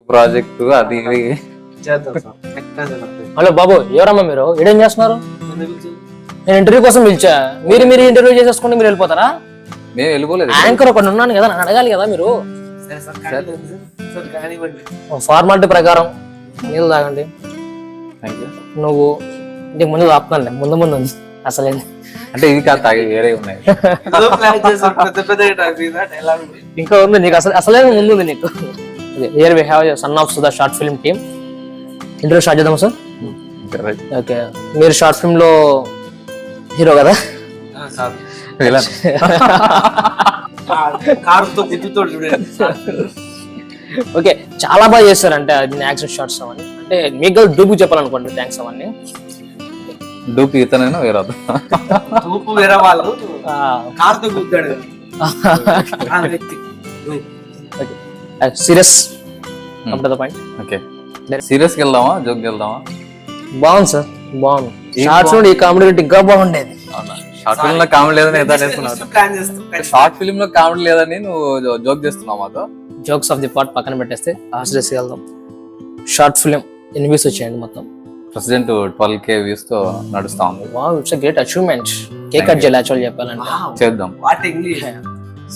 Project అది ఇది hello బాబు, ఎవరమ్మా మీరు? ఏడేం చేస్తున్నారు? నేను ఇంటర్వ్యూ కోసం పిలిచా, మీరు ఇంటర్వ్యూ చేసేసుకుంటే మీరు వెళ్ళిపోతారా? మేము వెళ్ళిపోలేదు. యాంకర్ ఒకటి ఉన్నాను కదా, నన్ను అడగాలి కదా మీరు. ఫార్మాలిటీ ప్రకారం నీళ్ళు తాగండి. నువ్వు ఇంటికి ముందు ఆపుతానులే, ముందు ఉంది అసలే. అంటే ఇది కాదు, తాగి వేరే ఉన్నాయి. ఇంకా ఉంది నీకు, అసలే ముందు ఉంది నీకు. Here we have son of Sudha short film team. Interview start చేద్దాం సార్. ఓకే, మీరు షార్ట్ ఫిల్మ్ లో హీరో కదా? ఓకే, చాలా బాగా చేస్తారంటే యాక్షన్ షార్ట్స్ అవన్నీ. అంటే మీకు డూపు చెప్పాలనుకోండి, థ్యాంక్స్ అవన్నీ. డూపు ఇతనైనా వేరే వేరే వాళ్ళు కారుతో గుద్దాడు. Serious point. ఓకే, సీరియస్ గా వెళ్దామా, జోక్ వెళ్దామా? బాగుంది సార్, బాగుంది. షార్ట్స్ నుండి ఈ కామెడీ ఇంకా బాగుండేది. షార్ట్ ఫిల్మ్ లో కామెడీ లేదని షార్ట్ ఫిల్మ్ లో కామెడీ లేదని నువ్వు జోక్ చేస్తున్నావు మాతో. జోక్స్ ఆఫ్ ది పార్ట్ పక్కన పెట్టేస్తే సీరియస్ వెళ్దాం. షార్ట్ ఫిల్మ్ ఎన్ని వ్యూస్ వచ్చాయండి మొత్తం? ప్రెసిడెంట్ 12K వ్యూస్ తో నడుస్తా ఉంది. Wow, it's a great achievement. Cake cut చేయాలి యాక్చువల్ చెప్పాలంటే. చేద్దాం.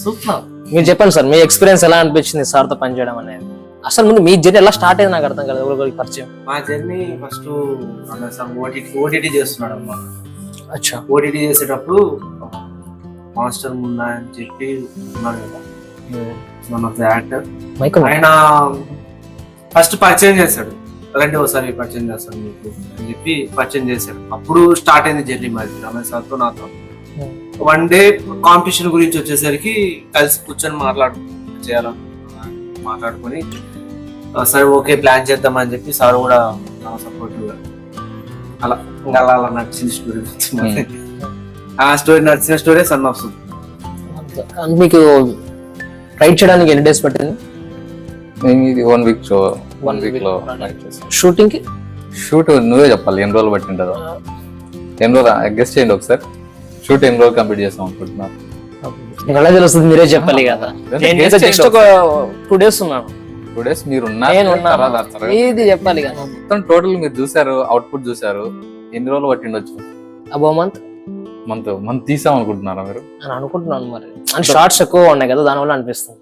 సూపర్. మీరు చెప్పండి సార్, మీ ఎక్స్పీరియన్స్ ఎలా అనిపించింది సార్ తో పనిచేయడం అనేది? అసలు ముందు మీ జర్నీ ఎలా స్టార్ట్ అయింది నాకు అర్థం కాలేదు. ఎవరికి పరిచయం? మా జర్నీ ఫస్ట్ ఓటీటీ చేస్తున్నాడు అమ్మా. అచ్చా, ఓటీటీ చేసేటప్పుడు మాస్టర్ మున్నా అని చెప్పి ఉన్నాడు కదా, వన్ ఆఫ్ ది యాక్టర్. ఆయన ఫస్ట్ పరిచయం చేశాడు, అలాంటి ఒకసారి పరిచయం చేస్తాడు మీకు అని చెప్పి పరిచయం చేశాడు. అప్పుడు స్టార్ట్ అయింది జర్నీ మరి రమేష్ సార్తో నాతో. వన్ డే కాంపిటీషన్ గురించి వచ్చేసరికి కలిసి కూర్చొని మాట్లాడుకొని సరే ఓకే ప్లాన్ చేద్దామని చెప్పి సార్ కూడా సపోర్టివ్ గా అలా నడిచిన స్టోరీ. ఆ స్టోరీ నడిచిన స్టోరీ సన్ ఆఫ్ సుధా. మీకు రైట్ చేయడానికి ఎన్ని డేస్ పట్టింది? ఇది 1 వీక్ షో. 1 వీక్ లో షూటింగ్ కి? షూట్ నువ్వే చెప్పాలి ఎన్ని రోజులు పట్టింటుందో. ఎన్ని రోజులు గెస్ట్ చేయండి ఒకసారి. షూట్ ఎన్ని రోజులు కంప్లీట్ చేస్తాం అనుకుంటున్నారు? ఎలా తెలుస్తుంది? మీరే చెప్పాలి కదా. జస్ట్ ఒక 2 days ఉన్నాను. 2 days మీరు ఇది చెప్పాలి కదా. మొత్తం టోటల్ మీరు చూసారు, అవుట్పుట్ చూసారు. ఎన్ని రోజులు పట్టిండొచ్చు? అబౌ మంత్ తీసాం అనుకుంటున్నారా మీరు? అని అనుకుంటున్నాను. మరి అంటే షార్ట్స్ ఎక్కువ ఉన్నాయి కదా, దాని వల్ల అనిపిస్తుంది.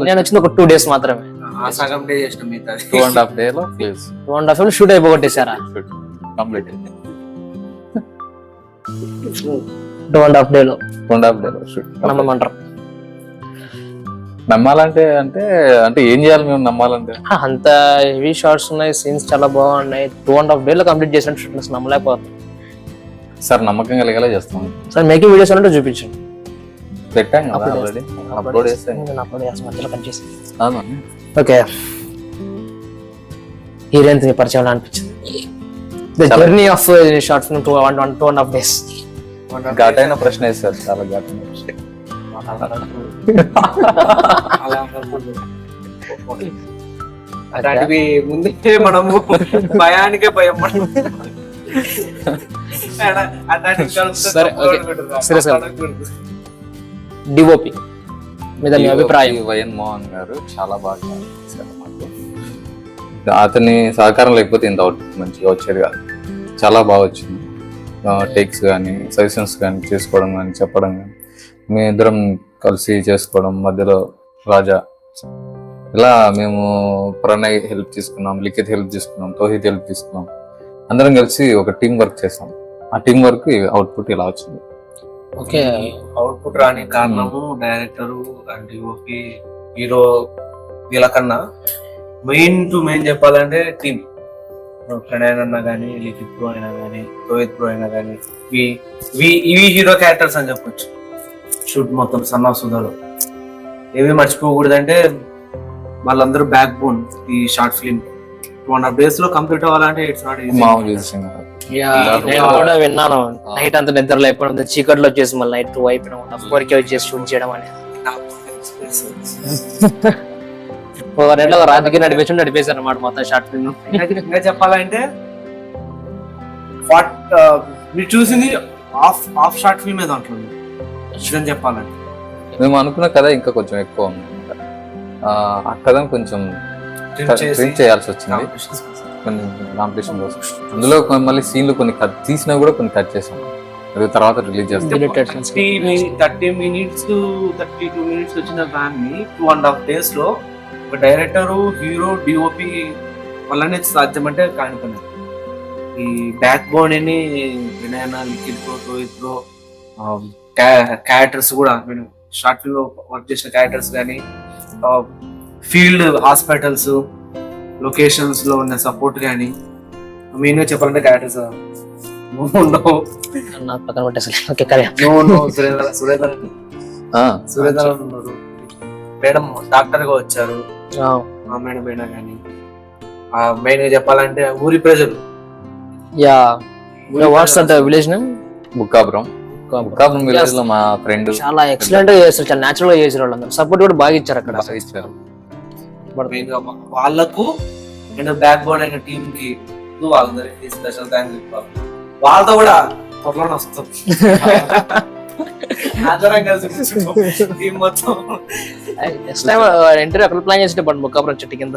నేను వచ్చింది ఒక 2 days మాత్రమే. 2.5 days లో 2.5 days షూట్ అయిపోగొట్టేశారా? కంప్లీట్ 2.5 days లో షూట్ నమ్మమంటారు. నమ్మాలంటే అంటే అంటే ఏం చేయాలి మేము నమ్మాలంటే? అంత హెవీ షార్ట్స్ ఉన్నాయి, సీన్స్ చాలా బాగున్నాయి. 2.5 days లో కంప్లీట్ చేసినట్టు షూట్ నమ్మలేకపోతాం సార్. నమ్మకం కలిగేలా చేస్తాం సార్. మేకింగ్ వీడియోస్ అంటే చూపించండి. పెట్టాం కదా ఆల్రెడీ, అప్లోడ్ చేస్తాం. ఓకే, హీరోయిన్ పరిచయం అనిపించింది. The journey of short film 2.5 days. ఘాటైన ప్రశ్న వేస్తారు, చాలా ఘాటైన ప్రశ్న. అలాంటివి ముందే మనము భయానికే భయం. డిఓపి మీద మీ అభిప్రాయం? వైఎన్ మోహన్ గారు చాలా బాగా చేశారు. మాకు అతని సహకారం లేకపోతే ఇంత అవుట్పుట్ మంచిగా వచ్చేది కాదు. చాలా బాగా వచ్చింది. టేక్స్ కానీ సజెషన్స్ కానీ చేసుకోవడం కానీ చెప్పడం కానీ మేమిద్దరం కలిసి చేసుకోవడం, మధ్యలో రాజా, ఇలా మేము ప్రణయ్ హెల్ప్ తీసుకున్నాం, లిఖిత్ హెల్ప్ తీసుకున్నాం, తోహిత్ హెల్ప్ తీసుకున్నాం. అందరం కలిసి ఒక టీం వర్క్ చేసాం. ఆ టీం వర్క్ అవుట్పుట్ ఇలా వచ్చింది. ఓకే, అవుట్పుట్ రాని కారణము డైరెక్టరు అండ్ డిఓపి హీరో వీళ్ళకన్నా మెయిన్ చెప్పాలంటే టీం. ప్రణయ్ అన్నా కానీ, లిఖిత్ బ్రో అయినా కానీ, రోహిత్ బ్రో అయినా కానీ, ఇవి హీరో క్యారెక్టర్స్ అని చెప్పొచ్చు. షూట్ మొత్తం సన్ ఆఫ్ సుధాలో ఏమీ మర్చిపోకూడదంటే వాళ్ళందరూ బ్యాక్ బోన్ ఈ షార్ట్ ఫిల్మ్. 2.5 days లో కంప్లీట్ అవ్వాలంటే ఇట్స్ నాట్ ఈజీ. కూడా విన్నాను. నైట్ అంతా నిద్ర లేకపోవడం, చీకట్లో వచ్చేసి మళ్ళీ నైట్ 2 అయిపోవడం, 4K వచ్చేసి షూట్ చేయడం అనేది. రాజకీయ నడిపేశారు అన్నమాట మొత్తం షార్ట్ ఫిల్మ్. ఇంకా చెప్పాలంటే మీరు చూసింది ఆఫ్ షార్ట్ ఫిల్మ్ దాంట్లో చెప్పాలంటే మేము అనుకున్న కథ ఇంకా కొంచెం ఎక్కువ ఉంది. అక్కడ కొంచెం ట్రిమ్ చేయాల్సి వచ్చింది కొన్ని కాంపిటీషన్ కోసం. అందులో మళ్ళీ సీన్లు కొన్ని కట్ తీసినా కూడా కొన్ని కట్ చేసాం, అది తర్వాత రిలీజ్ చేస్తాం. 32 minutes వచ్చిన దాన్ని 2.5 days లో ఒక డైరెక్టర్, హీరో, డిఓపి వల్లనే సాధ్యమంటే కానిపని. ఈ బ్యాక్ బోన్ అని వినయన, Likhith bro, Rohit bro, characters కూడా షార్ట్ ఫిల్మ్ లో వర్క్ చేసిన క్యారెక్టర్స్ కానీ, ఫీల్డ్ హాస్పిటల్స్ లొకేషన్స్ లో ఉన్న సపోర్ట్ కానీ, మెయిన్ గా చెప్పాలంటే క్యారెక్టర్స్ పక్కన పెట్టేసి ఓకే కరే సురేంద్ర ఉన్నారు, మేడం డాక్టర్ గా వచ్చారు, మేడం అయినా కానీ. మెయిన్ గా చెప్పాలంటే ఊరి ప్రజలు, yeah what's that village name? Bukkapuram village లో మా ఫ్రెండ్ చాలా ఎక్సలెంట్ గా చేస్తారు, చాలా నేచురల్ గా చేసారు. వాళ్ళందరూ సపోర్ట్ కూడా బాగా ఇచ్చారు అక్కడ. మెయిన్ గా వాళ్ళకు అండ్ బ్యాక్ బోన్ అయిన టీమ్ కి వాళ్ళందరికీ స్పెషల్ థ్యాంక్స్ చెప్పాలి. వాళ్ళతో కూడా త్వరలోనే వస్తాం, అందరం కలిసి టీం మొత్తం. ఇంటర్వ్యూ అక్కడ ప్లాన్ చేస్తే బట్ బుక్కాపురం చెట్టు కింద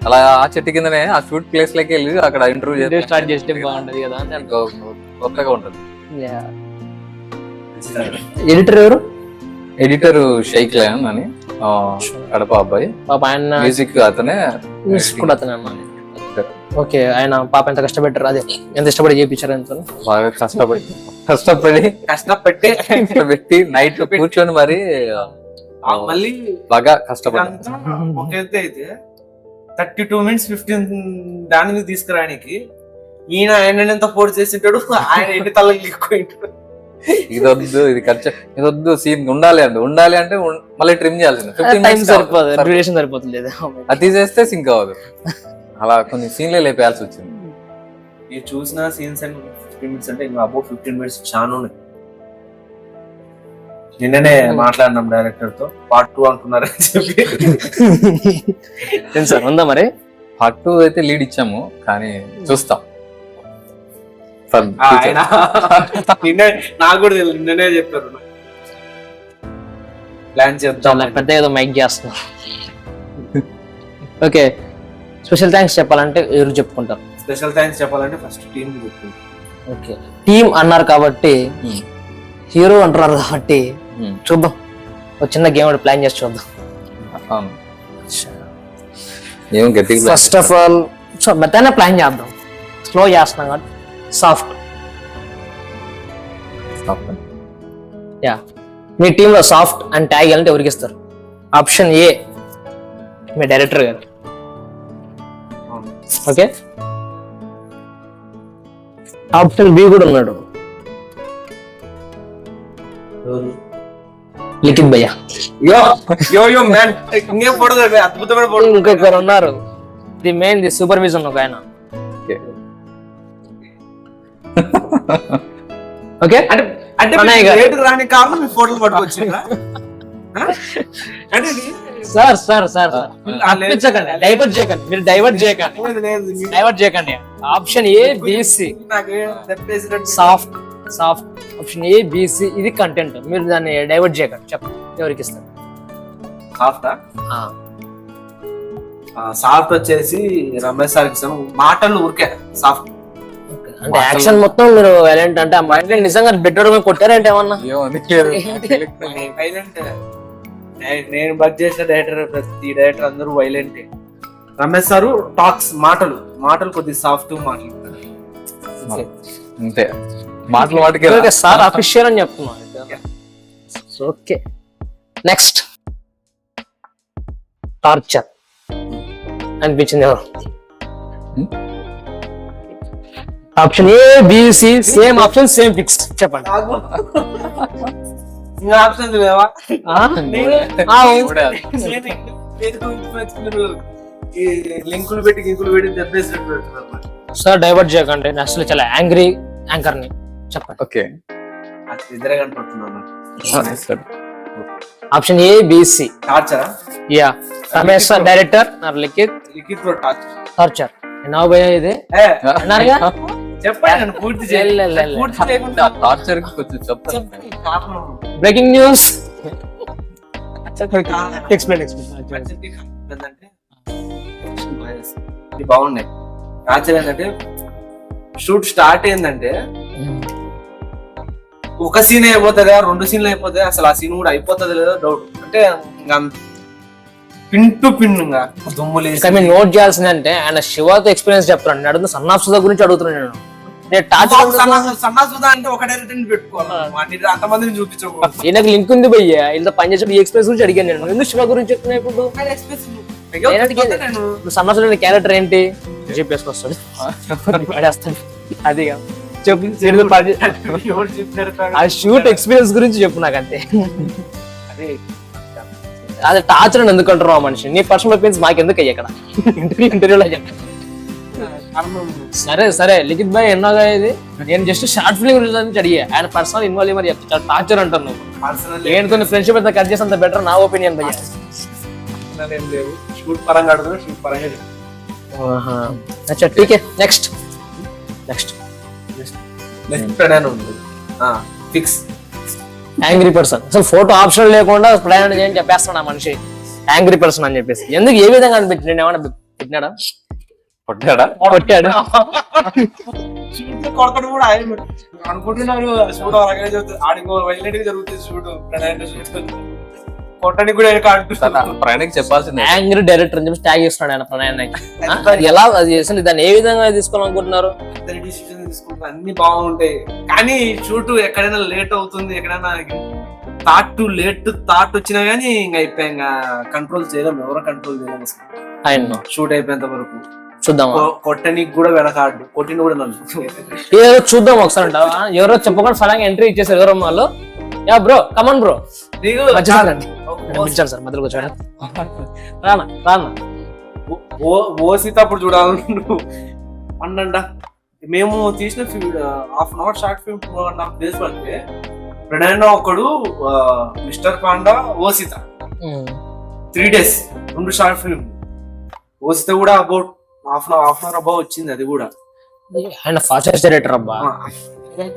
అలా ఆ చెట్టు కిందనే ఆ షూట్ ప్లేస్ లోకి వెళ్ళి అక్కడ ఇంటర్వ్యూ స్టార్ట్ చేస్తే బాగుంటది కదా అని కొత్తగా ఉంటది. ఎడిటర్ ఎవరు? ఎడిటర్ షేక్ లయన్ అని కడప అబ్బాయి, పాప ఆయన మ్యూజిక్ అతనే కూడా అతనే అన్నమాట. ఓకే, ఆయన పాప ఎంత కష్టపెట్టారు, అదే ఎంత ఇష్టపడి చేయించారు, ఎంత బాగా కష్టపెట్టి నైట్ కూర్చొని మరి మళ్ళీ బాగా కష్టపడి ఒక ఎత్తు అయితే 32 minutes 15 దాని మీద తీసుకురానికి ఈయన ఆయన ఫోర్స్ చేసింటాడు, ఆయన ఎన్ని తల లిక్కుంటాడు. ఇదొద్దు, ఇది ఖర్చు, ఇదొద్దు, సీన్ ఉండాలి అంటే మళ్ళీ ట్రిమ్ చేయాల్సింది. 15 minutes సరిపోతుంది, అది తీసేస్తే సింక్ అవ్వదు. అలా కొన్ని సీన్లే లేపేయాల్సి వచ్చింది. ఇది చూసిన సీన్స్ అండ్ 15 minutes అంటే ఇంకా అబౌవ్ 15 minutes చాలా ఉన్నాయి. నిన్ననే మాట్లాడినాం డైరెక్టర్ తో, పార్ట్ 2 అంటున్నారని చెప్పి. సార్ ఉందా మరి? పార్ట్ 2 అయితే లీడ్ ఇచ్చాము, కానీ చూస్తాం. నాకు కూడా తెలియదు, నిన్ననే చెప్పారు. ప్లాన్ చేద్దాం, పెద్ద ఏదో మైక్ చేస్తున్నా. ఓకే, స్పెషల్ థ్యాంక్స్ చెప్పాలంటే ఎవరు చెప్పుకుంటారు? స్పెషల్ థ్యాంక్స్ చెప్పాలంటే ఫస్ట్ టీమ్ చెప్పుకుంటాం. ఓకే, టీమ్ అన్నారు కాబట్టి, హీరో అంటున్నారు కాబట్టి చూద్దాం, ఒక చిన్న గేమ్ ప్లాన్ చేసి చూద్దాం. ఫస్ట్ ఆఫ్ ఆల్ మెత్తనే ప్లాన్ చేద్దాం, స్లో చేస్తున్నాం కాబట్టి. సాఫ్ట్, యా, మీ టీమ్ లో సాఫ్ట్ అండ్ ట్యాగ్ అంటే ఎవరికి ఇస్తారు? ఆప్షన్ ఏ మీ డైరెక్టర్ గారు, ఓకే. ఆప్షన్ బి కూడా ఉన్నాడు, లిఖిత్ భయ్యా. ఇంకొకరు ఉన్నారు, ది మెయిన్ ది సూపర్విజన్ ఒక ఆయన. ఓకే, రాని కారణం మీ ఫోటోలు పట్టుకొచ్చి సార్ సార్ సార్ డైవర్ట్ చేయకండి, మీరు డైవర్ట్ చేయకండి. Option A BC soft, option A BC ఇది కంటెంట్, మీరు దాన్ని డైవర్ట్ చేయకండి. చెప్పండి ఎవరికి ఇస్తారు? సాఫ్ట్ వచ్చేసి రమేష్ సార్కి ఇస్తాను. మాటలు ఊరికే సాఫ్ట్ అంటే యాక్షన్ మొత్తం మీరు వైలెంట్ అంటే ఆ మైండ్ నిజంగా బెటర్ కొట్టారంటే ఏమన్నా? నేను బట్ చేసిన డైరెక్టర్, ప్రతి డైరెక్టర్ అందరూ వైలెంటే. రమేష్ సారు టాక్స్, మాటలు కొద్దిగా సాఫ్ట్ మాట్లాడతారు అంతే. మాటలు సార్ అఫీషియల్ అని చెప్తున్నా. ఓకే, నెక్స్ట్ టార్చర్ అనిపించింది ఎవరు? Option A BC same option same fixed, చెప్పండి. ఆప్షన్ లేవా? లింకులు పెట్టి దెబ్బేసినట్టు. సార్ డైవర్ట్ చేయకండి, నేను అసలు చాలా యాంగ్రీ యాంకర్ ని. చెప్పండి. ఓకే, ఇద్దరే కనపడుతున్నాను. ఆప్షన్ ఏ బిసి టార్చరా? Yeah, Ramesh sir director, Likhith torture. నా భయ ఇదే అన్నారుగా, చెప్పండి. పూర్తి టార్చర్ కొంచెం చెప్తాను. బ్రేకింగ్ న్యూస్, ఎక్స్ప్లెయిన్ ఏంటంటే ఇది బాగున్నాయి. ఆశ్చర్యం ఏంటంటే షూట్ స్టార్ట్ ఏంటంటే ఒక సీన్ అయిపోతుందా 2 సీన్లు అయిపోతాయి, అసలు ఆ సీన్ కూడా అయిపోతుంది లేదో డౌట్. అంటే పిన్ టు పిన్ దుమ్ములు నోట్ చేయాల్సింది అంటే ఆయన శివతో ఎక్స్పీరియన్స్ చెప్తాను. నేను అడుగుతున్నా సన్ ఆఫ్ సుధా గురించి అడుగుతున్నాను. నేను సన్నాసుదా అంటే ఒక డైరెక్టర్ పెట్టుకోవాలి, అంతమందిని చూపించకూడదు. ఈయనకు లింక్ ఉంది భయ్య, ఇలా పనిచేసే ఈ ఎక్స్ప్రెస్ గురించి అడిగాను నేను. ఎందుకు శివ గురించి చెప్తున్నా ఇప్పుడు? సన్ ఆఫ్ సుధా క్యారెక్టర్ ఏంటి చెప్పేసుకొస్తాడు, పడేస్తాడు. అది చెప్పు, ఆ షూట్ ఎక్స్పీరియన్స్ గురించి చెప్పు నాకు అంతే. అదే టార్చర్ ఎందుకు అంటారు ఆ మనిషి? నీ పర్సనల్ ఒపీనియన్స్ మాకు ఎందుకు అయ్యి ఇక్కడ ఇంటర్వ్యూలో చెప్పండి. సరే సరే లిఖిత్ భాయ్ ఎన్నోగా ఇది, నేను జస్ట్ షార్ట్ ఫిల్మ్ గురించి అడిగా, ఆయన పర్సనల్ ఇన్వాల్వ్ మరి చెప్తాను. టార్చర్ అంటారు నువ్వు. ఏంటో ఫ్రెండ్షిప్ అయితే కట్ చేసి అంత బెటర్ నా ఒపీనియన్ భయ్య. ఏం లేవు, షూట్ పరంగా అడుగుతున్నా, షూట్ పరంగా అచ్చా ఠీకే. Next next fix angry person. అసలు ఫోటో ఆప్షన్ లేకుండా ప్రయాణం చేయని చెప్పేస్తాను ఆ మనిషి యాంగ్రీ పర్సన్ అని చెప్పేసి. ఎందుకు ఏ విధంగా అనిపించింది? నేను ఏమన్నా పెట్టినాడా? కొట్టాడా? కొట్టాడు. కొడతాడు కూడా ఆయన అనుకుంటున్నారు. షూట్ అలాగే జరుగుతుంది, ఆడికో వైలెంట్ గా జరుగుతుంది షూట్. కొట్టడానికి కూడా ప్రయాణికి చెప్పాల్సింది. యాంగ్రీ డైరెక్టర్ అని చెప్పి ట్యాగ్ చేస్తున్నాడు ఆయన ప్రయాణానికి. ఎలా అది అసలు దాన్ని ఏ విధంగా తీసుకోవాలనుకుంటున్నారు? డిసిషన్ తీసుకుంటారు, అన్ని బాగుంటాయి. కానీ షూట్ ఎక్కడైనా లేట్ అవుతుంది, ఎక్కడైనా థాట్ వచ్చినా గానీ ఇంకా అయిపోయి, ఇంకా కంట్రోల్ చేయలేము, ఎవరో కంట్రోల్ చేయలేము ఆయన షూట్ అయిపోయేంత వరకు. చూద్దాం, కొట్టనికి కూడా వెనకాడు, కొట్టిన కూడా నన్ను ఏదో చూద్దాం ఒకసారి అంటావా? ఎవరో చెప్పకుండా సడన్గా ఎంట్రీ ఇచ్చేసారు ఎవరో వాళ్ళు. యా బ్రో కమన్ బ్రో పిలిచాను సార్, మధ్యలో కూర్చోండి. రానా రానా ఓసిత అప్పుడు చూడాలి అన్నంట. మేము తీసిన half an hour short film 2.5 days పడితే రెండైనా ఒకడు మిస్టర్ పాండా ఓసిత 3 days 2 షార్ట్ ఫిల్మ్. ఓసిత కూడా about half an hour about వచ్చింది. అది కూడా ఆయన ఫాస్ట్ డైరెక్టర్ అబ్బా.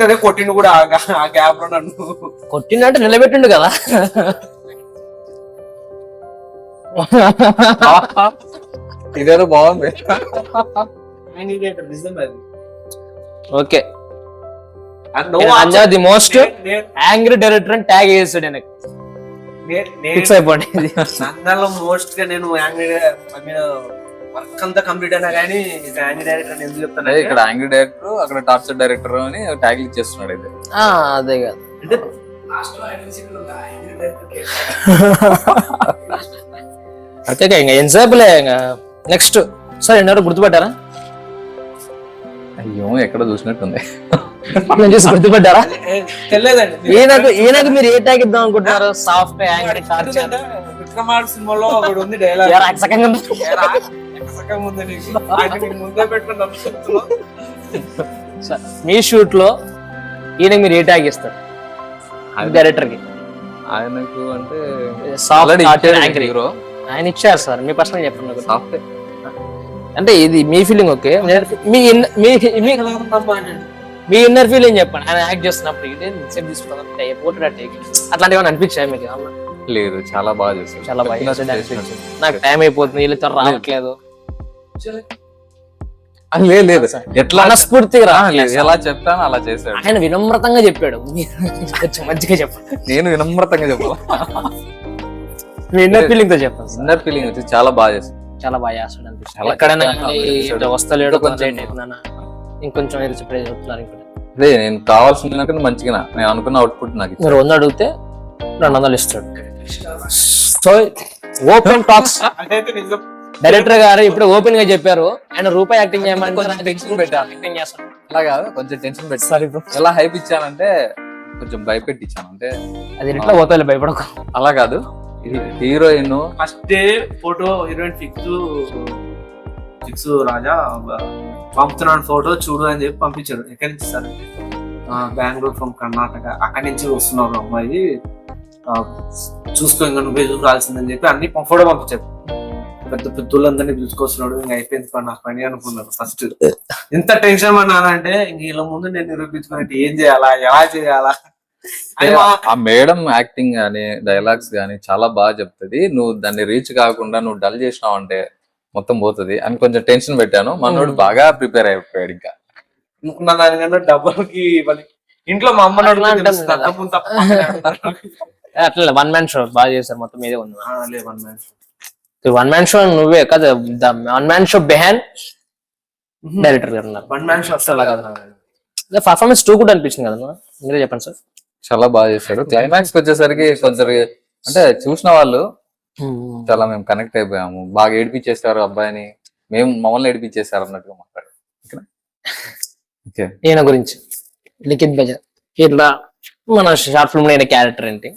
అదే కొట్టిండు కూడా ఆ గ్యాప్ లో నన్ను కొట్టిండంటే నిలబెట్టిండు కదా. ఇదేదో బాగుంది. Okay, the most angry director అని ట్యాగ్ చేస్తాడు ఆయనకి. ఫిక్స్ అయిపోండి. నందాలో మోస్ట్ గా నేను వర్క్ అంతా కంప్లీట్ అయినా కానీ యాంగ్రీ డైరెక్టర్ ఎందుకు చెప్తాను? ఇక్కడ యాంగ్రీ డైరెక్టర్, అక్కడ టార్చర్ డైరెక్టర్ అని ట్యాగ్ ఇచ్చేస్తున్నాడు. అయితే అదే కాదు అంటే ఓకే ఇంకా ఎంతసేపులే. ఇంకా నెక్స్ట్ సార్ ఎన్నో గుర్తుపట్టారా? అయ్యో ఎక్కడ చూసినట్టుంది. గుర్తుపట్టారా? తెలియదండి. ఈయనకు మీరు ఏ ట్యాగ్ ఇద్దాం అనుకుంటున్నారు? Soft angry torture. విక్రమార్ సినిమాలో ఒకటి ఉంది డైలాగ్, ముందే పెట్టుకుని మీ షూట్ లో ఈయనకి మీరు ఏ ట్యాగ్ ఇస్తారు డైరెక్టర్ కి? ఆయనకు అంటే హీరో ఆయన ఇచ్చారు సార్. మీ పర్సనల్ చెప్పండి సాఫ్ట్ అంటే ఇది మీ ఫీలింగ్. ఓకే, మీ ఇన్నర్ ఫీలింగ్ చెప్పండి. ఆయన యాక్ట్ చేస్తున్నప్పుడు అట్లాంటి ఏమైనా అనిపించాయి మీకు? లేదు, చాలా బాగా చేశారు, చాలా బాగా చేశారు. నాకు టైం అయిపోతుంది, వీళ్ళతో రావట్లేదు. లేదు ఎట్లా మనస్ఫూర్తిగా ఎలా చెప్తాను అలా చేశాడు. ఆయన వినమ్రతంగా చెప్పాడు. కొంచెం మంచిగా చెప్పండి. నేను వినమ్రతంగా చెప్పాను. మీ ఇన్నర్ ఫీలింగ్ తో చెప్పండి. ఇన్నర్ ఫీలింగ్ వచ్చి చాలా బాగా చేస్తాను, చాలా బాగా చేస్తాడు అనిపిస్తుంది. ఎక్కడైనా వస్తలేడు ఇంకొంచెం చెప్తున్నారు. అదే నేను కావాల్సిన మంచిగా నేను అనుకున్న అవుట్పుట్ నాకు మీరు 100 అడిగితే 200 ఇస్తాడు. So open talks. డైరెక్టర్ గారు ఇప్పుడు ఓపెన్ గా చెప్పారు, ఆయన రూపాయి యాక్టింగ్ చేయమని టెన్షన్ పెట్టాను. అలా కాదు, కొంచెం టెన్షన్ పెట్టాను. ఎలా హైప్ ఇచ్చానంటే కొంచెం భయపెట్టించాను. అంటే అది ఎట్లా పోతాయి భయపడకు. అలా కాదు, heroine first day photo heroine fix Raja పంపుతున్నాను ఫోటో చూడు అని చెప్పి పంపించాడు. ఎక్కడి నుంచి సార్? బెంగళూరు ఫ్రమ్ కర్ణాటక. అక్కడి నుంచి వస్తున్నారు అమ్మాయి, చూసుకో ఇంకా నువ్వే చూడాల్సిందని చెప్పి అన్ని ఫోటో పంపించాడు. పెద్ద పెద్దోళ్ళందరినీ పిలుచుకొస్తున్నాడు. ఇంకా అయిపోయింది నాకు పని అనుకున్నాను. ఫస్ట్ ఎంత టెన్షన్ పడినానంటే ఇంక ఇలా ముందు నేను నిరూపించుకున్నట్టు ఏం చేయాలా, ఎలా చేయాలా, ఆ మేడం యాక్టింగ్ గానీ డైలాగ్స్ గానీ చాలా బాగా చెప్తుంది. నువ్వు దాన్ని రీచ్ కాకుండా నువ్వు డల్ చేసినావు అంటే మొత్తం పోతుంది అని కొంచెం టెన్షన్ పెట్టాను. మనోడు బాగా ప్రిపేర్ అయిపోయాడు. ఇంకా అనుకున్న దానికన్నా డబ్బులకి ఇంట్లో మా అమ్మ అట్లా వన్ మ్యాన్ షో బాగా చేశారు, మొత్తం మీదే ఉంది. One man one man show నువ్వే కదా, వన్ మ్యాన్ షో బెహాన్ డైరెక్టర్ గారు ఉన్నారు. వన్ మ్యాన్ షో అసలు కదా. పర్ఫార్మెన్స్ 2 కూడా అనిపించింది కదా, మీరే చెప్పండి సార్. చాలా బాగా చేశాడు. క్లైమాక్స్ వచ్చేసరికి కొంచెం అంటే చూసిన వాళ్ళు చాలా మేము కనెక్ట్ అయిపోయాము. బాగా ఏడిపించేస్తారు అబ్బాయిని, మమ్మల్ని ఏడిపించేస్తారు అన్నట్టుగా మాట్లాడారు. ఓకే, ఈయన గురించి లిఖిత్ బజార్ ఇట్లా మన షార్ట్ ఫిల్మ్ లో క్యారెక్టర్ ఏంటి?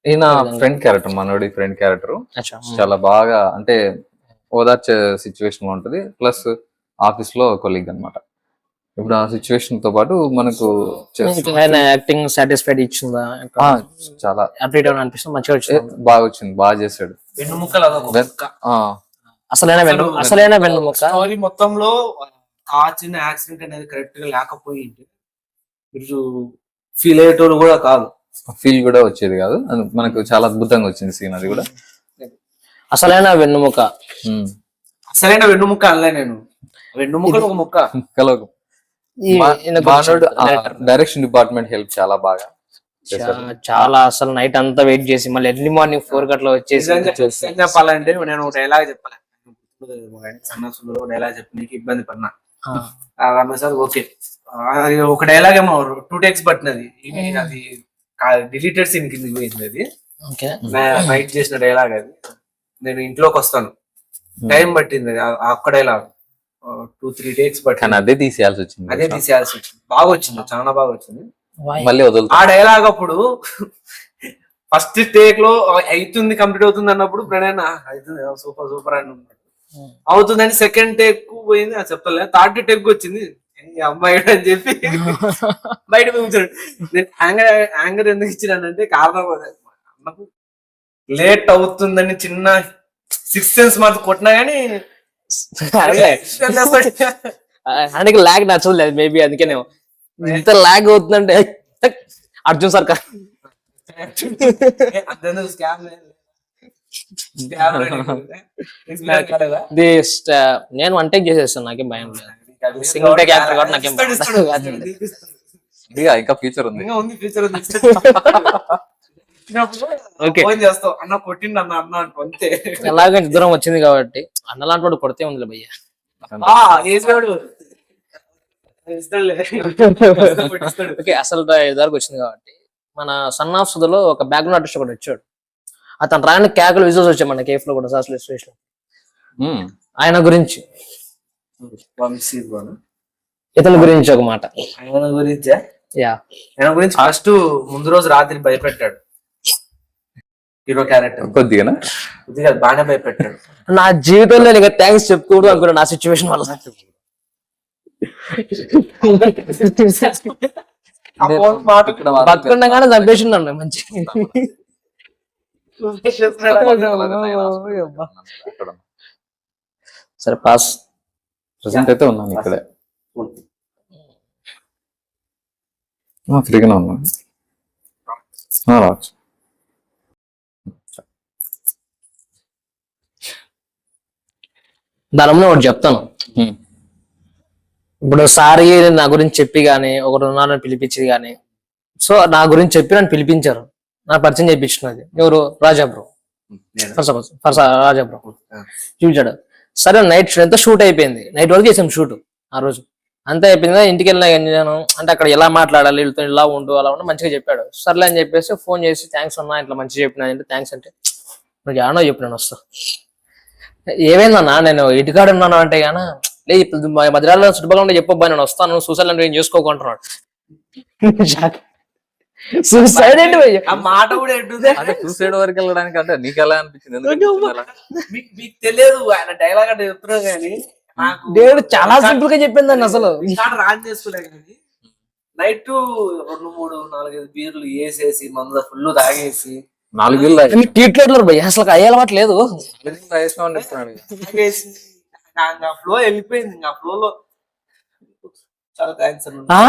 ఈయన ఫ్రెండ్ క్యారెక్టర్, మనోడి ఫ్రెండ్ క్యారెక్టర్. అచ్చా. చాలా బాగా అంటే ఓదార్చే సిచ్యువేషన్ ఉంటది. ప్లస్ ఆఫీస్ లో కొలీగ్ అన్నమాట. ఇప్పుడు ఆ సిచ్యువేషన్ తో పాటు మనకు ఆయన యాక్టింగ్ సాటిస్ఫైడ్ ఇచ్చిందా? చాలా అప్డేట్ అనిపిస్తుంది, మంచిగా వచ్చింది, బాగా వచ్చింది, బాగా చేశాడు. అసలైన వెన్నుముక్క స్టోరీ మొత్తంలో ఆ చిన్న యాక్సిడెంట్ అనేది కరెక్ట్ గా లేకపోయింది, మీరు ఫీల్ అయ్యేటోళ్ళు కూడా కాదు, ఫీల్ కూడా వచ్చేది కాదు. మనకు చాలా అద్భుతంగా వచ్చింది సీన్. అది కూడా అసలైన వెన్నుముక్క. అసలైన వెన్నుముక్క అనలే నేను, వెన్నుముక్కలు ఒక ముక్క కలవకు. డైరెక్షన్ డిపార్ట్మెంట్ హెల్ప్ చాలా బాగా చాలా. అసలు నైట్ అంతా వెయిట్ చేసి మళ్ళీ ఎర్లీ మార్నింగ్ 4 గంటల వచ్చేసి చెప్పాలంటే నేను ఒక డైలాగ్ చెప్పాలి, సన్నసులో డైలాగ్ చెప్పడానికి ఇబ్బంది పడినా సార్. ఓకే, అది ఒక డైలాగ్ ఏమో 2 takes పట్టినది, అది డిలీటెడ్ సీన్ కింద పోయింది. అది నైట్ చేసిన డైలాగ్. అది నేను ఇంట్లోకి వస్తాను, టైం పట్టింది అది ఒక్క డైలాగ్ 2-3 takes పట్టింది. అదే తీసేయాల్సి వచ్చింది. బాగా వచ్చింది, చాలా బాగా వచ్చింది. మళ్ళీ వదులు ఆ డైలాగ్ అప్పుడు ఫస్ట్ టేక్ లో అవుతుంది, కంప్లీట్ అవుతుంది అన్నప్పుడు ప్రణయ్ అవుతుంది సూపర్ సూపర్ అని ఉన్నాడు. అవుతుందని సెకండ్ టేక్ పోయింది, అది చెప్పలే. థర్డ్ టేక్ వచ్చింది అమ్మాయి అని చెప్పి బయట పంపించాడు. నేను యాంగర్ ఎందుకు ఇచ్చినానంటే కారణం అన్నకు లేట్ అవుతుందని చిన్న 6 cents మాత్రం కొట్టినా గానీ ఆయనకి లాగ్ నచ్చలేదు మేబీ, అందుకేనే ఇంత లాగ్ అవుతుందంటే అర్జున్ సార్ నేను 1 take చేసేస్తాను, నాకేం భయం లేదు. సింగిల్ టేక్ యాక్టర్ కాబట్టి నాకేం ఇంకా ఫ్యూచర్ ఉంది. అన్న కొట్టిండి అన్న అన్న అంతే. ఎలాగంటే దూరం వచ్చింది కాబట్టి అన్న లాంటి వాడు కొడితే ఉంది భయ్య. ఓకే, అసలు ఇదివరకు వచ్చింది కాబట్టి మన సన్ ఆఫ్ సుధలో ఒక బ్యాక్గ్రౌండ్ ఆర్టిస్ట్ కూడా వచ్చాడు. అతను రాని కేకలు విజువల్స్ వచ్చాయి మన కేఫ్ లో కూడా, సాస్లో స్టేషన్. ఆయన గురించి ఇతని గురించి ఒక మాట. ఆయన గురించి ఫస్ట్ ముందు రోజు రాత్రి భయపెట్టాడు హీరో క్యారెక్టర్. కొద్దిగా బాగానే భయపెట్టాడు. నా జీవితంలో నీకు థ్యాంక్స్ చెప్పుకోవడం అనుకున్నా నా సిచ్యువేషన్ వల్ల. బతుకుండగానే చంపేసిండు మంచి. సరే పాస్. ప్రెసెంట్ అయితే ఉన్నాను ఇక్కడే, ఫ్రీగానే ఉన్నాను. రావచ్చు. దానిలో ఒకటి చెప్తాను. ఇప్పుడు సారీ నా గురించి చెప్పి గానీ, ఒకరు ఉన్నారని పిలిపించి గానీ, సో నా గురించి చెప్పి నన్ను పిలిపించారు, నా పరిచయం చేయించినది ఎవరు? రాజా బ్రో. రాజా బ్రో చూపించాడు. సరే నైట్ ఎంత షూట్ అయిపోయింది, నైట్ వరకు చేసాం షూట్. ఆ రోజు అంతా అయిపోయింది. ఇంటికి వెళ్ళినా నేను అంటే అక్కడ ఎలా మాట్లాడాలి, వీళ్ళతో ఇలా ఉండు అలా ఉండు మంచిగా చెప్పాడు. సర్లే అని చెప్పేసి ఫోన్ చేసి థ్యాంక్స్ అన్నా ఇట్లా మంచిగా చెప్పినా అంటే, థ్యాంక్స్ అంటే నువ్వు ఏమన్నా చెప్పు నేను వస్తా. ఏమైందన్నా నేను ఇటుకాడు ఉన్నాను అంటే గానా లేదు మధ్యలో చుట్టుపక్కల ఉంటే చెప్పబ్బా నేను వస్తాను, సూసైడ్ అంటే ఏం చేసుకోకుంటున్నాడు. సూసైడ్ అంటే ఆ మాట కూడా సూసైడ్ వరకు వెళ్ళడానికి అంటే నీకు ఎలా అనిపించింది? మీకు తెలియదు ఆయన డైలాగ్ అంటే చెప్తున్నాడు కానీ దేవుడు చాలా సింపుల్ గా చెప్పిందండి. అసలు రాన్ చేసుకోలే కానీ నైట్ 2-3-4-5 బీర్లు వేసేసి మందు ఫుల్ తాగేసి 4 బీర్లు భయ్య అసలు అయ్యే అలవాటు లేదు. ఫ్లో వెళ్ళిపోయింది. ఆ ఫ్లో లో చాలా థ్యాంక్స్ ఆ?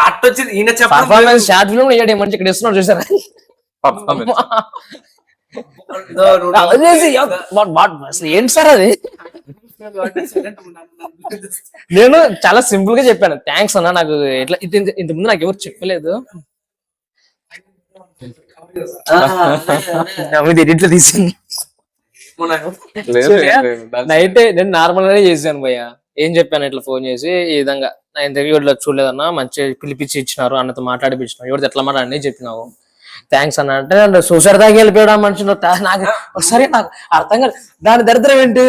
అట్టొచ్చింది ఈయన చెప్పడం పర్ఫార్మెన్స్ షార్ట్ ఫిల్మ్ ఇయ్యాడు మంచి ఇక్కడ ఇస్తున్నాడు చూసారా Performance. అది చేసి, అసలు ఏంటి సార్ అది నేను చాలా సింపుల్ గా చెప్పాను థ్యాంక్స్ అన్న నాకు ఎట్లా ఇంత ముందు నాకు ఎవరు చెప్పలేదు ఇట్లా తీసింది లేదు, లేదు. నైట్ నేను నార్మల్ గానే చేశాను భయ్య ఏం చెప్పాను ఇట్లా ఫోన్ చేసి ఈ విధంగా నా ఇంటర్వ్యూ ఇట్లా చూడలేదన్నా మంచి పిలిపించి ఇచ్చినారు అన్నతో మాట్లాడిపించినారు ఎవరితో ఎట్లా మాట్లాడి చెప్పినావు థ్యాంక్స్ అన్న అంటే సూసైడ్ దాకా వెళ్ళిపోయాడు మనిషి నాకు సరే నాకు అర్థం కాదు దాని దరిద్రం ఏంటి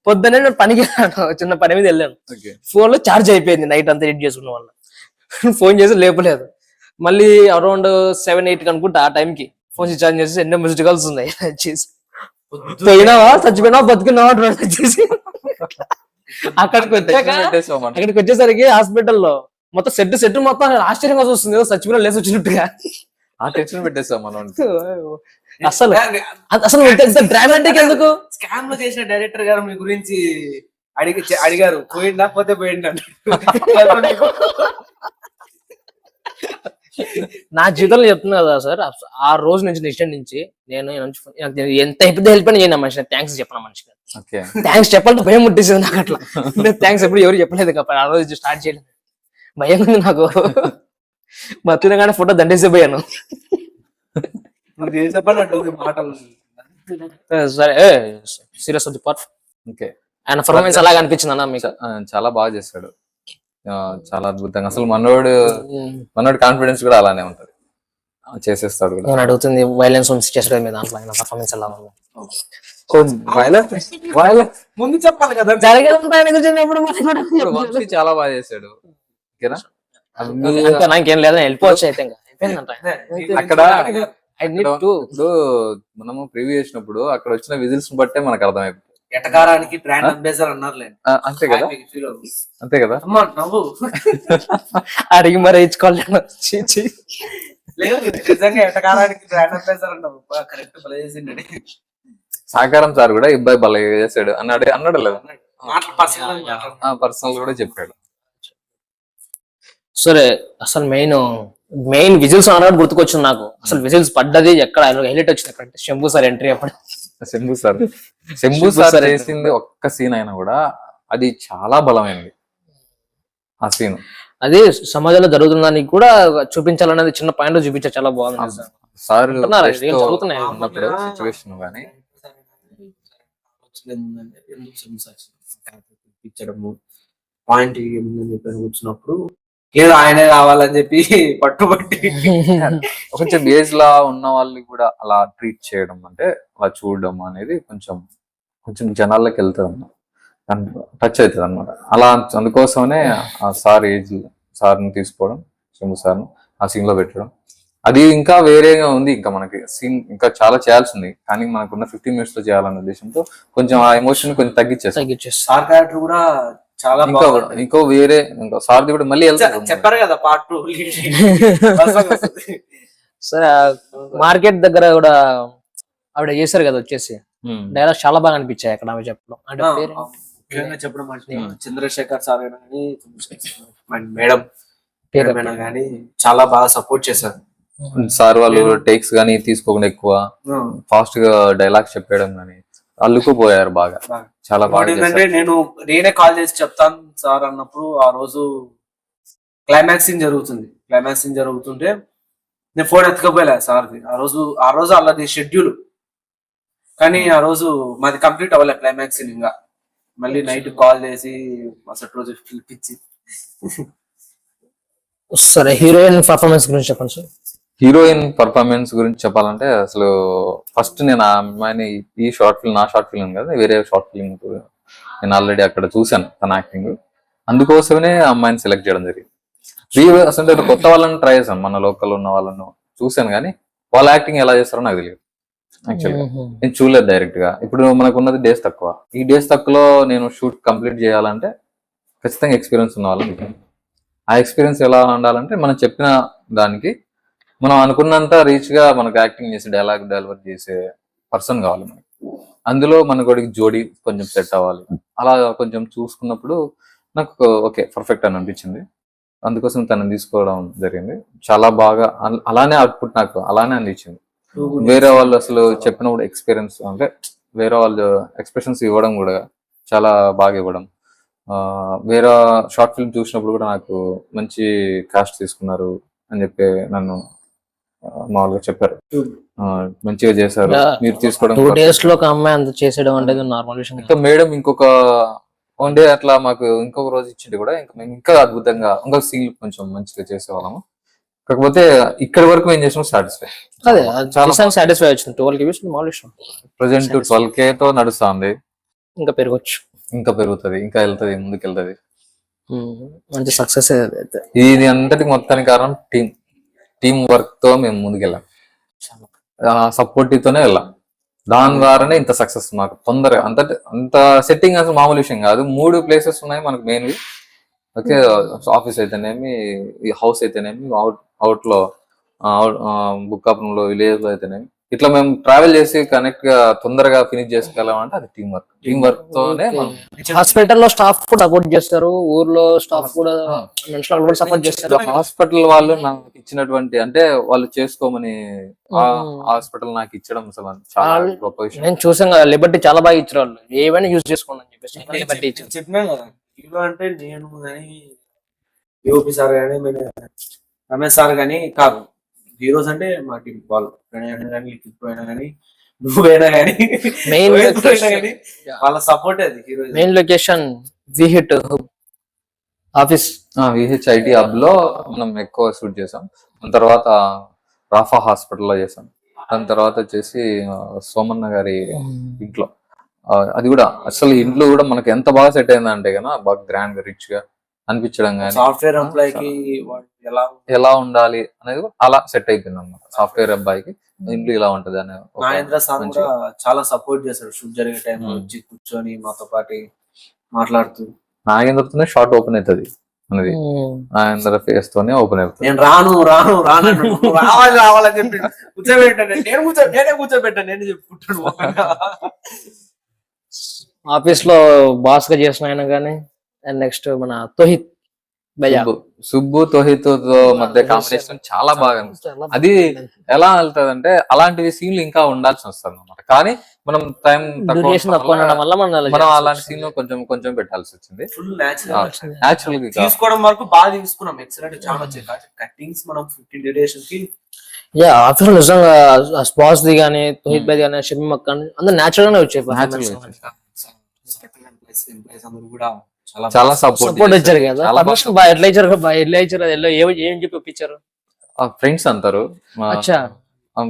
పొద్దున్నే నేను పనికి వెళ్ళాను చిన్న పని మీద వెళ్ళాను Okay. ఫోన్ లో ఛార్జ్ అయిపోయింది నైట్ అంతా ఎడిట్ చేసుకున్న వల్ల ఫోన్ చేసి లేపలేదు మళ్ళీ అరౌండ్ 7-8 అనుకుంటా ఆ టైంకి ఫోన్ ఛార్జ్ చేసి ఎన్నో మిస్డ్ కాల్స్ ఉన్నాయి చేసి పోయినావా చచ్చిపోయినావా బతుకున్నావా అంటున్నాడు వచ్చేసి అక్కడికి వచ్చాక పెట్టేసాం మనం. అక్కడికి వచ్చేసరికి హాస్పిటల్లో మొత్తం సెట్ మొత్తం ఆశ్చర్యంగా చూస్తుంది ఏదో చచ్చిపోయినా లేసి వచ్చినట్టుగా ఆ టెన్షన్ పెట్టేస్తాం మనం. అసలు అసలు ఇంత డ్రామాటిక్ ఎందుకు స్కామ్ లో చేసిన డైరెక్టర్ గారు మీ గురించి అడిగారు పోయిందా పోతే పోయింది నా జీవితంలో చెప్తున్నా కదా సార్ ఆ రోజు నుంచి నెక్స్ట్ నుంచి నేను నాకు ఎంత పెద్ద హెల్ప్ అని చేయను మనిషి థ్యాంక్స్ చెప్పను మనిషికి ఓకే థ్యాంక్స్ చెప్పాలంటే భయం ముట్టేసింది నాకు అట్లా థ్యాంక్స్ ఎప్పుడు ఎవరు చెప్పలేదు కాబట్టి ఆ రోజు స్టార్ట్ చేయలేదు భయం ఉంది నాకు బతునగానే ఫోటో దండేసే పోయాను నువ్వు చేసే పని అంటుంది మాటలు సరే serious of the part okay ఆయన పర్ఫార్మెన్స్ అలాగ అనిపించింది అన్న మీకు చాలా బాగా చేశాడు. చాలా అద్భుతంగా అసలు మనోడు కాన్ఫిడెన్స్ కూడా అలానే ఉంటది, చేసేస్తాడు కూడా. నేను అడుగుతుంది వైలెన్స్ చేసే మీద దాంట్లో ఆయన పర్ఫార్మెన్స్ ఎలా ఉంది ముందు చెప్పాలి కదా వంశీ చాలా బాగా చేశాడు. ఓకేనా? ఇంకా నాకేం లేదా వెళ్ళిపోవచ్చు అయితే ఇంకా అయిపోయిందంట అక్కడ I need to. ఇప్పుడు మనము ప్రివ్యూ చేసినప్పుడు అక్కడ వచ్చిన విజిల్స్ బట్టే మనకు అర్థమైపోతుంది. ఎటకారానికి బ్రాండ్ అంబేసర్ అన్నారులే అంతే కదా, అంతే కదా. అమ్మా నవ్వు అడిగి మరి ఇచ్చుకోలేను లేదు నిజంగా ఎటకారానికి బ్రాండ్ అంబేసర్ అన్నావు కరెక్ట్ భలే చేసిండీ సాకారం సార్ కూడా ఇబ్బాయి భలే చేశాడు అన్నాడు లేదు, మాటలు పర్సనల్ కూడా చెప్పాడు. సరే అసలు మెయిన్ విజిల్స్ అన్నట్టు గుర్తుకొచ్చింది నాకు. అసలు విజిల్స్ పడ్డది ఎక్కడ హైలైట్ వచ్చింది ఎక్కడ శంభు సార్ ఎంట్రీ అప్పుడు. శంభు సార్ చేసింది ఒక్క సీన్ అయినా కూడా అది చాలా బలమైనది. ఆ సీన్ అది సమాజంలో జరుగుతున్న దానికి కూడా చూపించాలనేది చిన్న పాయింట్ చూపించారు, చాలా బాగుంది సార్ జరుగుతున్నాయి ఉన్నప్పుడు సిచ్యువేషన్ గానీ ఇచ్చడము పాయింట్ ఏముందని చెప్పి వచ్చినప్పుడు లేదు ఆయనే కావాలని చెప్పి పట్టుబట్టి కొంచెం ఏజ్ లా ఉన్న వాళ్ళని కూడా అలా ట్రీట్ చేయడం అంటే అలా చూడడం అనేది కొంచెం జనాల్లోకి వెళ్తుంది అన్నమాట, టచ్ అవుతుంది అనమాట. అలా అందుకోసమనే ఆ సార్ని తీసుకోవడం, శంభు సార్ను ఆ సీన్ లో పెట్టడం, అది ఇంకా వేరేగా ఉంది. ఇంకా మనకి సీన్ ఇంకా చాలా చేయాల్సి ఉంది, కానీ మనకున్న 15 minutes లో చేయాలన్న ఉద్దేశంతో కొంచెం ఆ ఎమోషన్ కొంచెం తగ్గించేస్తాం. సార్ క్యారెక్టర్ కూడా చాలా ఇంకో సార్ది కూడా మళ్ళీ వెళ్తారు. చెప్పారు కదా పార్ట్ 2 సరే మార్కెట్ దగ్గర కూడా ఆవిడ చేశారు కదా వచ్చేసి డైలాగ్ చాలా బాగా అనిపించాయి అక్కడ ఆమె చెప్పడం. అంటే ముఖ్యంగా చెప్పడం అంటే చంద్రశేఖర్ సార్ కానీ మేడం కానీ చాలా బాగా సపోర్ట్ చేశారు. సార్ వాళ్ళు టేక్స్ గానీ తీసుకోకుండా ఎక్కువ ఫాస్ట్ గా డైలాగ్స్ చెప్పడం గానీ అల్లుకుపోయారు బాగా, చాలా బాగా. ఏంటంటే నేనే కాల్ చేసి చెప్తాను సార్ అన్నప్పుడు ఆ రోజు క్లైమాక్స్ సీన్ జరుగుతుంటే నేను ఫోన్ ఎత్తుకపోయలే సార్ది. ఆ రోజు అల్లది షెడ్యూల్, కానీ ఆ రోజు మాది కంప్లీట్ అవ్వలే క్లైమాక్స్ సీన్. ఇంకా మళ్ళీ నైట్ కాల్ చేసి మరుసటి రోజు పిలిపించి. సరే హీరోయిన్ పర్ఫార్మెన్స్ గురించి చెప్పండి సార్. హీరోయిన్ పర్ఫార్మెన్స్ గురించి చెప్పాలంటే అసలు ఫస్ట్ నేను ఆ అమ్మాయిని నా షార్ట్ ఫిల్మ్ కదా, వేరే షార్ట్ ఫిల్మ్ నేను ఆల్రెడీ అక్కడ చూశాను తన యాక్టింగ్, అందుకోసమే ఆ అమ్మాయిని సెలెక్ట్ చేయడం జరిగింది. అసలు కొత్త వాళ్ళని ట్రై చేశాను, మన లోకల్ ఉన్న వాళ్ళను చూశాను, కానీ వాళ్ళ యాక్టింగ్ ఎలా చేస్తారో నాకు తెలియదు. యాక్చువల్గా నేను చూడలేదు డైరెక్ట్ గా. ఇప్పుడు మనకు ఉన్నది డేస్ తక్కువ, ఈ డేస్ తక్కువలో నేను షూట్ కంప్లీట్ చేయాలంటే ఖచ్చితంగా ఎక్స్పీరియన్స్ ఉన్న వాళ్ళని. ఆ ఎక్స్పీరియన్స్ ఎలా ఉండాలంటే మనం చెప్పిన దానికి మనం అనుకున్నంత రీచ్ గా మనకు యాక్టింగ్ చేసి డైలాగ్ డెలివర్ చేసే పర్సన్ కావాలి మనకి. అందులో మన కొడుకు జోడీ కొంచెం సెట్ అవ్వాలి. అలా కొంచెం చూసుకున్నప్పుడు నాకు ఓకే పర్ఫెక్ట్ అని అనిపించింది. అందుకోసం తనని తీసుకోవడం జరిగింది. చాలా బాగా అలానే అవుట్పుట్ నాకు అలానే అనిపించింది. వేరే వాళ్ళు అసలు చెప్పినప్పుడు ఎక్స్పీరియన్స్ అంటే వేరే వాళ్ళు ఎక్స్ప్రెషన్స్ ఇవ్వడం కూడా చాలా బాగా ఇవ్వడం. వేరే షార్ట్ ఫిల్మ్ చూసినప్పుడు కూడా నాకు మంచి కాస్ట్ తీసుకున్నారు అని చెప్పి నన్ను మామూలుగా చెప్పారు. మంచిగా చేశారు మీరు తీసుకోవడం. 2 days లో ఒక అమ్మాయి అంత చేసేయడం అంటే నార్మల్ విషయం. ఇంకా మేడం ఇంకొక 1 day అట్లా మాకు ఇంకొక రోజు ఇచ్చింది కూడా ఇంకా మేము ఇంకా అద్భుతంగా ఇంకొక సీన్ కొంచెం మంచిగా చేసేవాళ్ళము. కాకపోతే ఇక్కడి వరకు మేము చేసిన సాటిస్ఫై. అదే చాలా సాటిస్ఫై వచ్చింది. 12 views మామూలు విషయం. ప్రెసెంట్ 12K తో నడుస్తుంది. ఇంకా పెరగచ్చు, ఇంకా పెరుగుతుంది, ఇంకా వెళ్తుంది, ముందుకు వెళ్తుంది. మంచి సక్సెస్. ఇది అంతటి మొత్తానికి కారణం టీం వర్క్ తో మేము ముందుకెళ్ళాం. సపోర్టివ్ తోనే వెళ్ళాం. దాని ద్వారానే ఇంత సక్సెస్ మాకు తొందరగా అంత సెట్టింగ్ అసలు మామూలు విషయం కాదు. 3 places ఉన్నాయి మనకు మెయిన్వి. ఓకే, ఆఫీస్ అయితేనేమి, హౌస్ అయితేనేమి, అవుట్ లో బుక్కాపురంలో విలేజ్ లో అయితేనేమి, ఇట్లా మేము ట్రావెల్ చేసి కనెక్ట్ గా తొందరగా ఫినిష్ చేసుకోవాలంటే అది టీం వర్క్ తోనే. హాస్పిటల్లో స్టాఫ్ కూడా సపోర్ట్ చేస్తారు, ఊర్లో స్టాఫ్ కూడా సపోర్ట్ చేస్తారు. హాస్పిటల్ వాళ్ళు నాకు ఇచ్చినటువంటి అంటే వాళ్ళు చేసుకోమని హాస్పిటల్ నాకు ఇచ్చడం అసలు చాలా గొప్ప విషయం. నేను చూసాను కదా, లిబర్టీ చాలా బాగా ఇచ్చారు వాళ్ళు. ఏవైనా యూజ్ చేసుకోండి అని చెప్పేసి చెప్పినా కదా. హీరో అంటే నేను కానీ యూపీ సార్ కానీ రమేష్ సార్ కానీ కాదు. హీరోస్ అంటే మా టీం వాళ్ళు కానీ లిఖిత్ కానీ నువ్వైనా కానీ మెయిన్ వాళ్ళ సపోర్ట్ అది హీరో. మెయిన్ లొకేషన్ విహిట్ ఆఫీస్, విహెచ్ఐటి హబ్ లో మనం ఎక్కువ షూట్ చేసాం. దాని తర్వాత రాఫా హాస్పిటల్లో చేసాం. దాని తర్వాత వచ్చేసి సోమన్న గారి ఇంట్లో. అది కూడా అసలు ఇంట్లో కూడా మనకి ఎంత బాగా సెట్ అయిందంటే కదా, బాగా గ్రాండ్ గా రిచ్ గా అనిపించడం కానీ, సాఫ్ట్వేర్ ఎంప్లాయీకి ఎలా ఉండాలి అనేది అలా సెట్ అయిపోయింది అన్నమాట. సాఫ్ట్వేర్ అబ్బాయికి ఇంట్లో ఇలా ఉంటది అనే. నాగేంద్ర సార్ కూడా చాలా సపోర్ట్ చేశాడు. షూట్ జరిగే టైం వచ్చి కూర్చొని మాతో పాటు మాట్లాడుతూ. నాగేంద్రతోనే షార్ట్ ఓపెన్ అవుతుంది అనేది, నాగేంద్ర ఫేస్ తోనే ఓపెన్ అవుతుంది. నేను రాను రావాలని చెప్పి కూర్చోబెట్టాను. నేనే కూర్చోబెట్టాను, నేనే చెప్పుకుంటాను. ఆఫీస్ లో బాస్ గా చేసిన ఆయన కానీ, అండ్ నెక్స్ట్ మన తోహిత్ సుబ్బు తోహిత్ తో మధ్య కాంబినేషన్ చాలా బాగా అనిపిస్తుంది. అది ఎలా వెళ్తుంది అంటే అలాంటివి సీన్లు ఇంకా ఉండాల్సి వస్తుంది అనమాట. కానీ మనం టైం మనం అలాంటి సీన్ లో కొంచెం కొంచెం పెట్టాల్సి వచ్చింది. న్యాచురల్ గా తీసుకోవడం వరకు బాగా తీసుకున్నాం. ఎక్సలెంట్ చాలా వచ్చాయి కట్టింగ్స్. మనం 15 డేస్ కి ఆఫీస్ లో నిజంగా బాస్ ది కానీ, తోహిత్ బై కానీ, షమీమ్ అక్క కానీ అందరు న్యాచురల్ గానే వచ్చాయి. చాలా సపోర్ట్ వచ్చారు కదా. ఎట్లా ఇచ్చారు ఏం చెప్పి ఒప్పించారు? ఫ్రెండ్స్ అంటారు,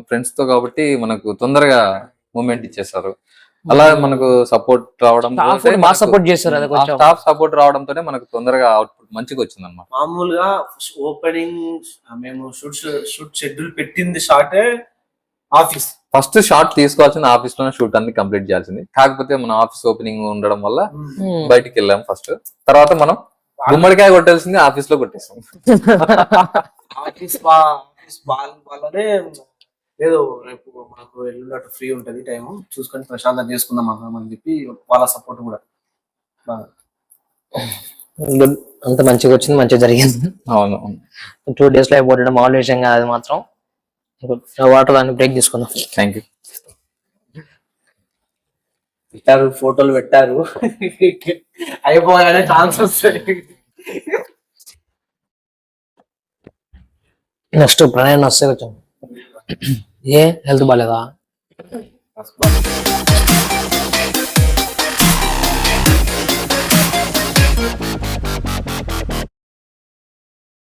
ఫ్రెండ్స్ తో కాబట్టి మనకు తొందరగా మూమెంట్ ఇచ్చేస్తారు. అలా మనకు సపోర్ట్ రావడం, సపోర్ట్ చేస్తారు. స్టాఫ్ సపోర్ట్ రావడంతోనే మనకు తొందరగా అవుట్పుట్ మంచిగా వచ్చింది అన్నమాట. మామూలుగా ఓపెనింగ్ మేము షూట్ షెడ్యూల్ పెట్టింది షార్టే ఆఫీస్. ఫస్ట్ షార్ట్ తీసుకోవాల్సింది ఆఫీస్ లోనే, షూట్ అన్ని కంప్లీట్ చేయాల్సింది. కాకపోతే మన ఆఫీస్ ఓపెనింగ్ ఉండడం వల్ల బయటికి వెళ్ళాం ఫస్ట్. తర్వాత మనం గుమ్మడికాయ కొట్టాల్సింది ఆఫీస్ లో కొట్టేసాం. ఆఫీస్ వాళ్ళనే ఏదో రేపు మనకు వెళ్ళినట్టు ఫ్రీ ఉంటది టైం చూసుకొని ప్రశాంతంగా చేసుకుందాం అని చెప్పి వాళ్ళ సపోర్ట్ కూడా అంత మంచిగా వచ్చింది, మంచిగా జరిగింది. అవును, 2 days లో అయిపోవడం మామూలు విషయం కాదు. అది మాత్రం వాటర్ దాన్ని బ్రేక్ తీసుకుందాం. Thank you. పెట్టారు, ఫోటోలు పెట్టారు, అయిపోగానే ఛాన్స్ వస్తాయి. నెక్స్ట్ ప్రణయ్ వస్తే కొంచెం హెల్త్ బాగాలేదా?